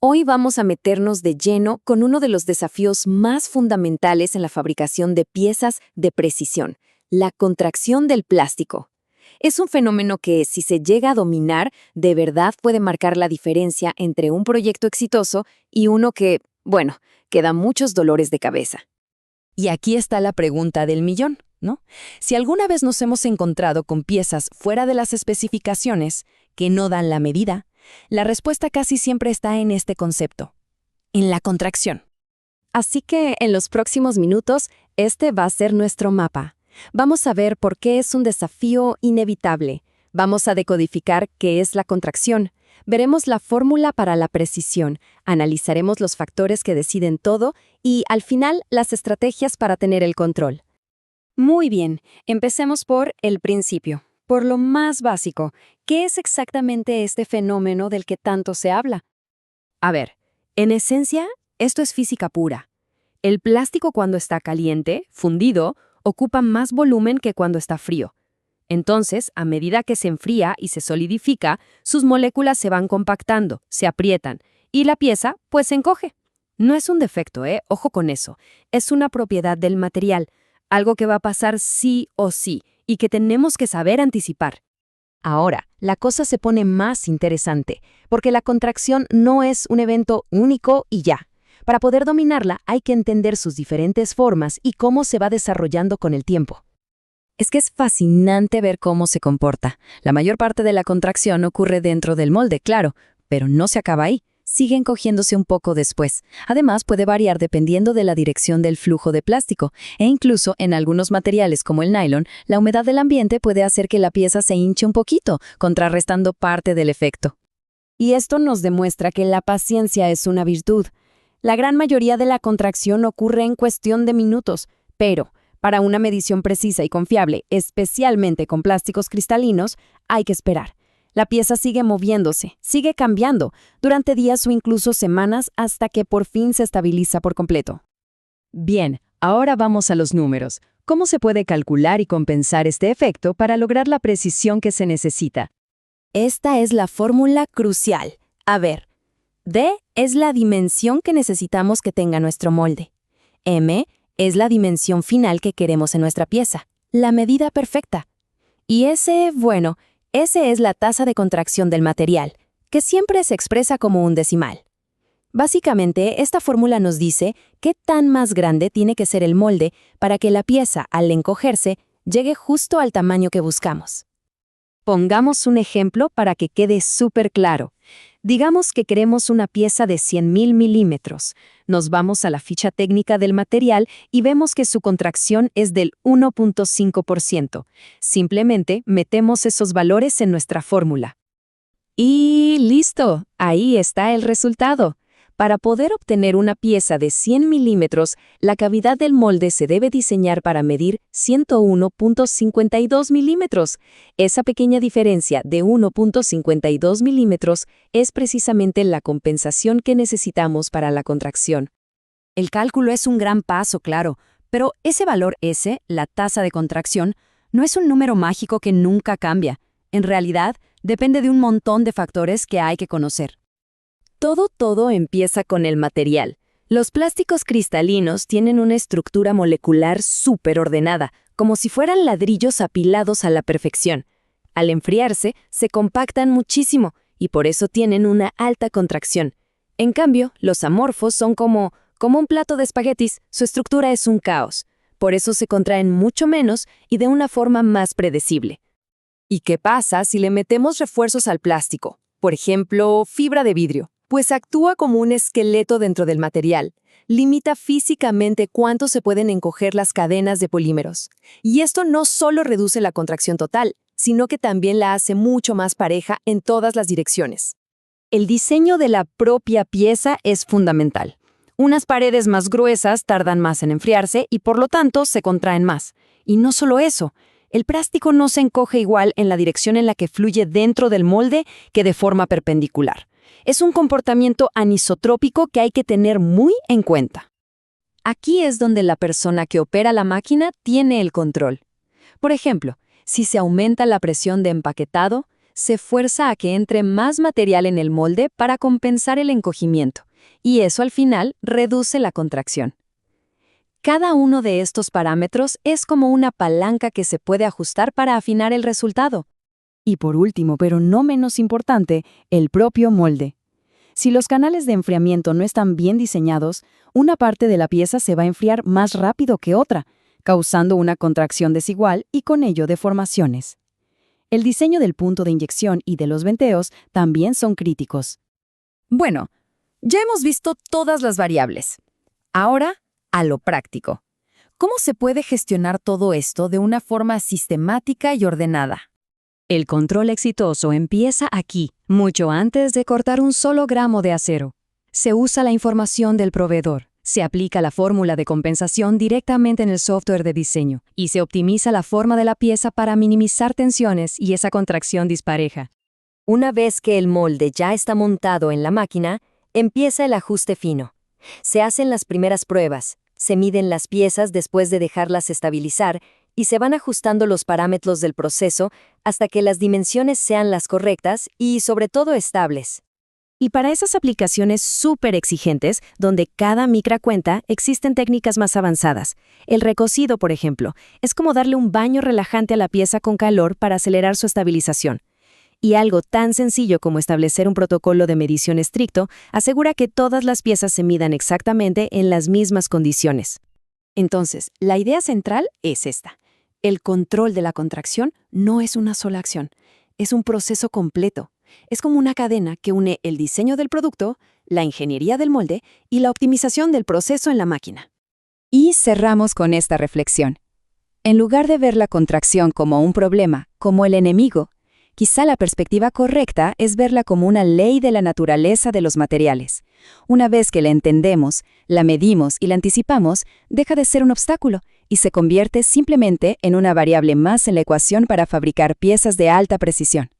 Hoy vamos a meternos de lleno con uno de los desafíos más fundamentales en la fabricación de piezas de precisión, la contracción del plástico. Es un fenómeno que, si se llega a dominar, de verdad puede marcar la diferencia entre un proyecto exitoso y uno que, bueno, que da muchos dolores de cabeza. Y aquí está la pregunta del millón, ¿no? Si alguna vez nos hemos encontrado con piezas fuera de las especificaciones que no dan la medida, la respuesta casi siempre está en este concepto, en la contracción. Así que en los próximos minutos, este va a ser nuestro mapa. Vamos a ver por qué es un desafío inevitable. Vamos a decodificar qué es la contracción. Veremos la fórmula para la precisión, analizaremos los factores que deciden todo y, al final, las estrategias para tener el control. Muy bien, empecemos por el principio, por lo más básico. ¿Qué es exactamente este fenómeno del que tanto se habla? A ver, en esencia, esto es física pura. El plástico cuando está caliente, fundido, ocupa más volumen que cuando está frío. Entonces, a medida que se enfría y se solidifica, sus moléculas se van compactando, se aprietan, y la pieza, pues, se encoge. No es un defecto, ojo con eso. Es una propiedad del material, algo que va a pasar sí o sí, y que tenemos que saber anticipar. Ahora, la cosa se pone más interesante, porque la contracción no es un evento único y ya. Para poder dominarla, hay que entender sus diferentes formas y cómo se va desarrollando con el tiempo. Es que es fascinante ver cómo se comporta. La mayor parte de la contracción ocurre dentro del molde, claro, pero no se acaba ahí. Sigue encogiéndose un poco después. Además, puede variar dependiendo de la dirección del flujo de plástico, e incluso en algunos materiales como el nylon, la humedad del ambiente puede hacer que la pieza se hinche un poquito, contrarrestando parte del efecto. Y esto nos demuestra que la paciencia es una virtud. La gran mayoría de la contracción ocurre en cuestión de minutos, pero para una medición precisa y confiable, especialmente con plásticos cristalinos, hay que esperar. La pieza sigue moviéndose, sigue cambiando, durante días o incluso semanas hasta que por fin se estabiliza por completo. Bien, ahora vamos a los números. ¿Cómo se puede calcular y compensar este efecto para lograr la precisión que se necesita? Esta es la fórmula crucial. A ver, D es la dimensión que necesitamos que tenga nuestro molde. M es la dimensión final que queremos en nuestra pieza, la medida perfecta. Y S, bueno, S es la tasa de contracción del material, que siempre se expresa como un decimal. Básicamente, esta fórmula nos dice qué tan más grande tiene que ser el molde para que la pieza, al encogerse, llegue justo al tamaño que buscamos. Pongamos un ejemplo para que quede súper claro. Digamos que queremos una pieza de 100.000 milímetros. Nos vamos a la ficha técnica del material y vemos que su contracción es del 1.5%. Simplemente metemos esos valores en nuestra fórmula. Y listo, ahí está el resultado. Para poder obtener una pieza de 100 milímetros, la cavidad del molde se debe diseñar para medir 101.52 milímetros. Esa pequeña diferencia de 1.52 milímetros es precisamente la compensación que necesitamos para la contracción. El cálculo es un gran paso, claro, pero ese valor S, la tasa de contracción, no es un número mágico que nunca cambia. En realidad, depende de un montón de factores que hay que conocer. Todo empieza con el material. Los plásticos cristalinos tienen una estructura molecular súper ordenada, como si fueran ladrillos apilados a la perfección. Al enfriarse, se compactan muchísimo y por eso tienen una alta contracción. En cambio, los amorfos son como un plato de espaguetis, su estructura es un caos. Por eso se contraen mucho menos y de una forma más predecible. ¿Y qué pasa si le metemos refuerzos al plástico? Por ejemplo, fibra de vidrio. Pues actúa como un esqueleto dentro del material. Limita físicamente cuánto se pueden encoger las cadenas de polímeros. Y esto no solo reduce la contracción total, sino que también la hace mucho más pareja en todas las direcciones. El diseño de la propia pieza es fundamental. Unas paredes más gruesas tardan más en enfriarse y por lo tanto se contraen más. Y no solo eso, el plástico no se encoge igual en la dirección en la que fluye dentro del molde que de forma perpendicular. Es un comportamiento anisotrópico que hay que tener muy en cuenta. Aquí es donde la persona que opera la máquina tiene el control. Por ejemplo, si se aumenta la presión de empaquetado, se fuerza a que entre más material en el molde para compensar el encogimiento, y eso al final reduce la contracción. Cada uno de estos parámetros es como una palanca que se puede ajustar para afinar el resultado. Y por último, pero no menos importante, el propio molde. Si los canales de enfriamiento no están bien diseñados, una parte de la pieza se va a enfriar más rápido que otra, causando una contracción desigual y con ello deformaciones. El diseño del punto de inyección y de los venteos también son críticos. Bueno, ya hemos visto todas las variables. Ahora, a lo práctico. ¿Cómo se puede gestionar todo esto de una forma sistemática y ordenada? El control exitoso empieza aquí, mucho antes de cortar un solo gramo de acero. Se usa la información del proveedor, se aplica la fórmula de compensación directamente en el software de diseño y se optimiza la forma de la pieza para minimizar tensiones y esa contracción dispareja. Una vez que el molde ya está montado en la máquina, empieza el ajuste fino. Se hacen las primeras pruebas, se miden las piezas después de dejarlas estabilizar y se van ajustando los parámetros del proceso hasta que las dimensiones sean las correctas y, sobre todo, estables. Y para esas aplicaciones súper exigentes, donde cada micra cuenta, existen técnicas más avanzadas. El recocido, por ejemplo, es como darle un baño relajante a la pieza con calor para acelerar su estabilización. Y algo tan sencillo como establecer un protocolo de medición estricto asegura que todas las piezas se midan exactamente en las mismas condiciones. Entonces, la idea central es esta. El control de la contracción no es una sola acción, es un proceso completo. Es como una cadena que une el diseño del producto, la ingeniería del molde y la optimización del proceso en la máquina. Y cerramos con esta reflexión. En lugar de ver la contracción como un problema, como el enemigo, quizá la perspectiva correcta es verla como una ley de la naturaleza de los materiales. Una vez que la entendemos, la medimos y la anticipamos, deja de ser un obstáculo y se convierte simplemente en una variable más en la ecuación para fabricar piezas de alta precisión.